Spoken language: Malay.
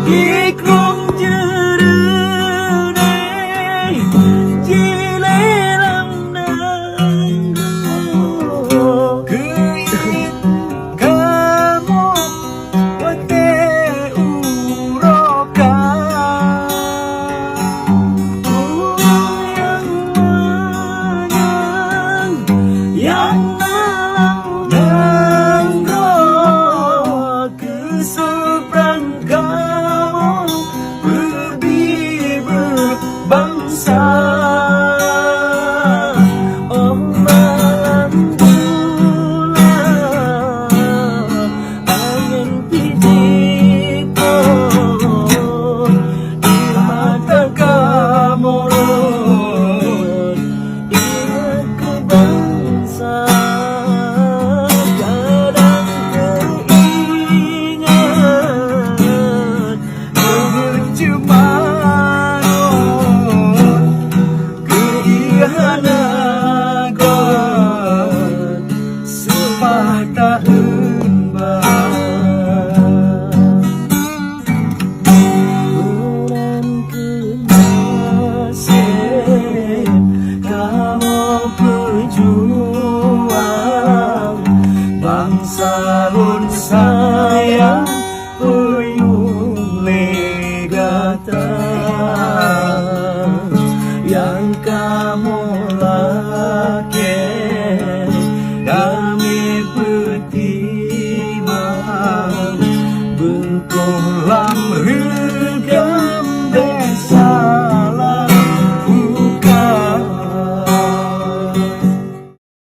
Ikung jerune jilelang nanggo keingin kamu wate urokan yang menyang yang nanggo ke seberang kamu berbangsa. Oh malam bulan angin pijito di mata kamu ingat ke bangsa. Kadang teringat berjumaan keihangan sumpah tak bulan kekasih kamu pejuang bangsa un sayang uyung legatan yang kamu laki dan